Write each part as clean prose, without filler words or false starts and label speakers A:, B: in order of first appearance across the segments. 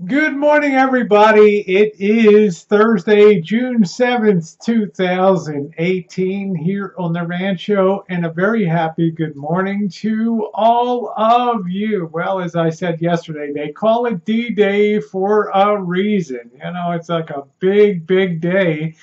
A: Good morning, everybody. It is Thursday, June 7th, 2018, here on the Rancho, and a very happy good morning to all of you. Well, as I said yesterday, they call it D-Day for a reason. You know, it's like a big, big day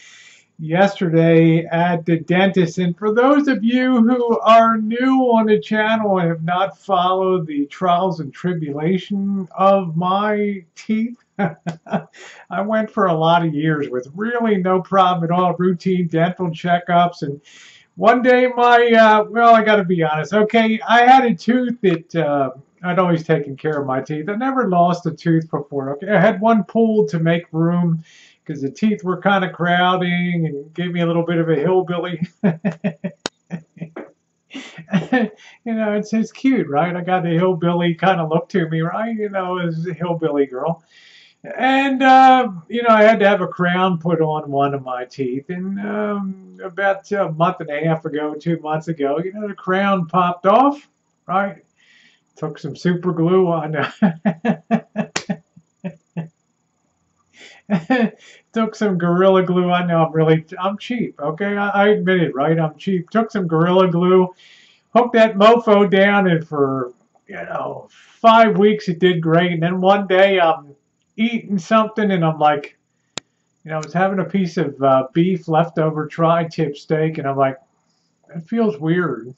A: yesterday at the dentist. And for those of you who are new on the channel and have not followed the trials and tribulation of my teeth, I went for a lot of years with really no problem at all, routine dental checkups. And one day well, I got to be honest. Okay, I had a tooth that I'd always taken care of my teeth. I never lost a tooth before. Okay, I had one pulled to make room because the teeth were kind of crowding and gave me a little bit of a hillbilly. It's cute, right? I got the hillbilly kind of look to me, right? As a hillbilly girl. And, I had to have a crown put on one of my teeth. And about a month and a half ago, 2 months ago, the crown popped off, right? Took some super glue on. Took some Gorilla Glue. I know I'm cheap. Okay, I admit it, right? I'm cheap. Took some Gorilla Glue, hooked that mofo down, and for 5 weeks it did great. And then one day I'm eating something, and I'm like, I was having a piece of beef leftover tri-tip steak, and I'm like, it feels weird.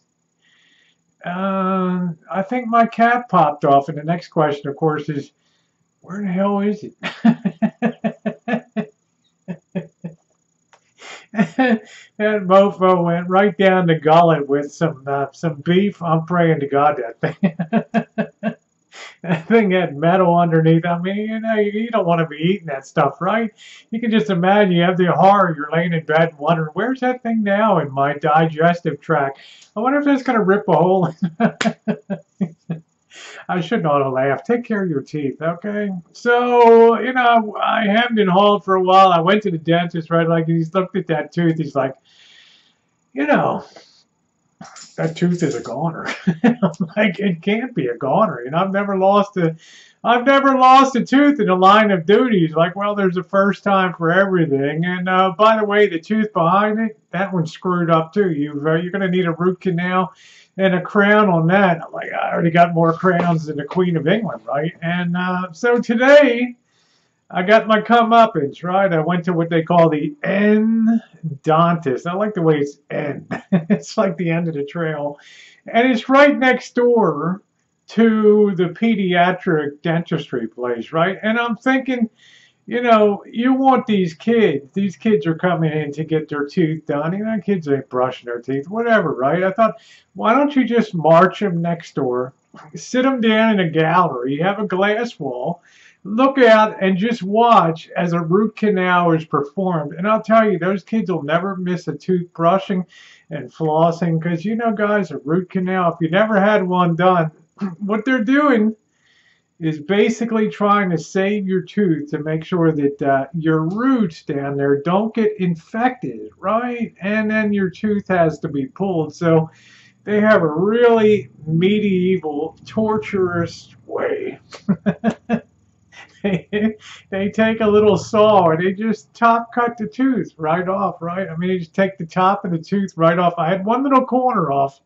A: I think my cap popped off, and the next question, of course, is, where the hell is it? That mofo went right down the gullet with some beef. I'm praying to God that thing had metal underneath. I mean, you don't want to be eating that stuff, right? You can just imagine you have the horror. You're laying in bed wondering, where's that thing now in my digestive tract? I wonder if that's going to rip a hole in. I shouldn't ought to laugh. Take care of your teeth, okay? So, I haven't been hauled for a while. I went to the dentist, right? Like, he's looked at that tooth. He's like, that tooth is a goner. I'm like, it can't be a goner. I've never lost a tooth in the line of duty. He's like, well, there's a first time for everything. And by the way, the tooth behind it, that one's screwed up too. You're going to need a root canal and a crown on that. I'm like, I already got more crowns than the Queen of England, right? And so today, I got my comeuppance, right? I went to what they call the endontist. I like the way it's end. It's like the end of the trail. And it's right next door to the pediatric dentistry place, right? And I'm thinking, you want these kids. These kids are coming in to get their teeth done. Kids ain't brushing their teeth, whatever, right? I thought, why don't you just march them next door, sit them down in a gallery, have a glass wall, look out and just watch as a root canal is performed. And I'll tell you, those kids will never miss a tooth brushing and flossing because, guys, a root canal, if you never had one done, what they're doing is basically trying to save your tooth to make sure that your roots down there don't get infected, right? And then your tooth has to be pulled. So they have a really medieval, torturous way. They take a little saw and they just top cut the tooth right off, right? I mean, they just take the top of the tooth right off. I had one little corner off.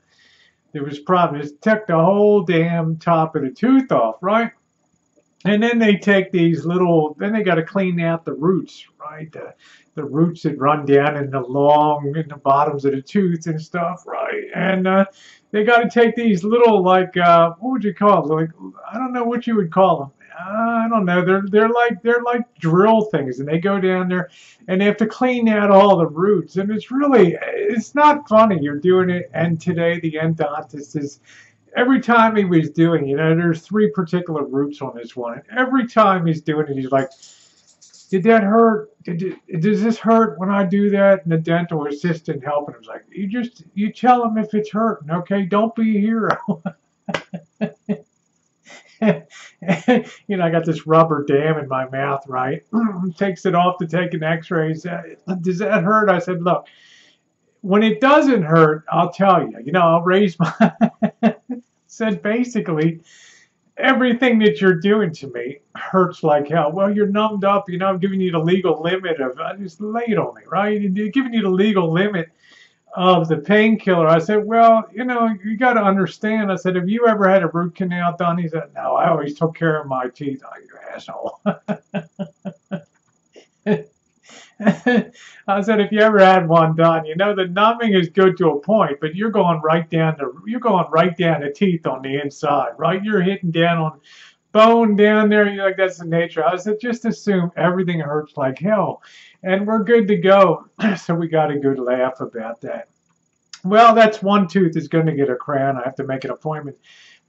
A: There was problems. Took the whole damn top of the tooth off, right? And then they take these then they got to clean out the roots, right? The roots that run down in the bottoms of the tooth and stuff, right? And they got to take these little, like, what would you call them? Like, I don't know what you would call them. I don't know. They're like drill things, and they go down there, and they have to clean out all the roots. And it's not funny. You're doing it, and today the endodontist is. Every time he was doing it, there's 3 particular roots on this one. And every time he's doing it, he's like, did that hurt? Does this hurt when I do that? And the dental assistant helping him was like, you tell him if it's hurting, okay? Don't be a hero. I got this rubber dam in my mouth, right? Takes it off to take an x-ray. Does that hurt? I said, look, when it doesn't hurt, I'll tell you. I'll raise my... said basically, everything that you're doing to me hurts like hell. Well, you're numbed up. You know, I'm giving you the legal limit of, just lay it on me, right? You're giving you the legal limit of the painkiller. I said, well, you know, you got to understand. I said, have you ever had a root canal done? He said, no, I always took care of my teeth. Oh, you asshole. I said, if you ever had one done, you know the numbing is good to a point, but you're going right down the teeth on the inside, right? You're hitting down on bone down there. You're like, that's the nature. I said, just assume everything hurts like hell, and we're good to go. So we got a good laugh about that. Well, that's one tooth is going to get a crown. I have to make an appointment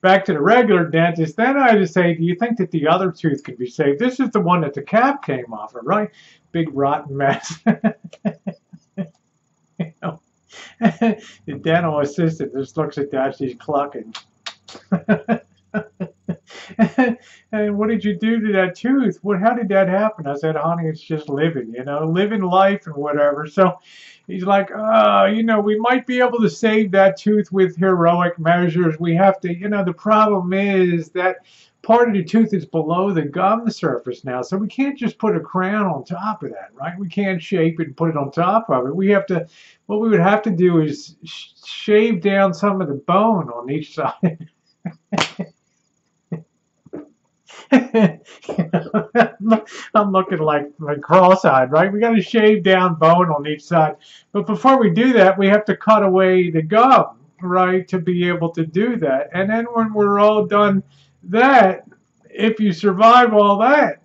A: back to the regular dentist. Then I just say, do you think that the other tooth can be saved? This is the one that the cap came off of, right? Big rotten mess. You know, the dental assistant just looks at that. She's clucking. And what did you do to that tooth? How did that happen? I said, honey, it's just living, you know, living life and whatever. So he's like, you know, we might be able to save that tooth with heroic measures. We have to, you know, the problem is that part of the tooth is below the gum surface now. So we can't just put a crown on top of that, right? We can't shape it and put it on top of it. What we would have to do is shave down some of the bone on each side. I'm looking like cross-eyed, right? We got to shave down bone on each side. But before we do that, we have to cut away the gum, right, to be able to do that. And then when we're all done that, if you survive all that,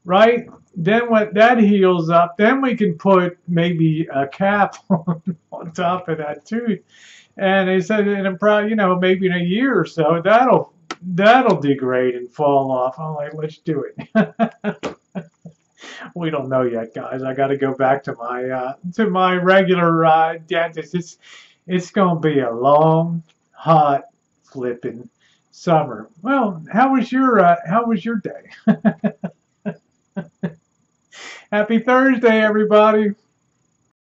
A: right, then when that heals up, then we can put maybe a cap on top of that tooth. And they said, you know, maybe in a year or so, that'll degrade and fall off. I'm like, let's do it. We don't know yet, guys. I got to go back to my regular dentist. It's gonna be a long, hot, flipping summer. Well, how was your day? Happy Thursday, everybody.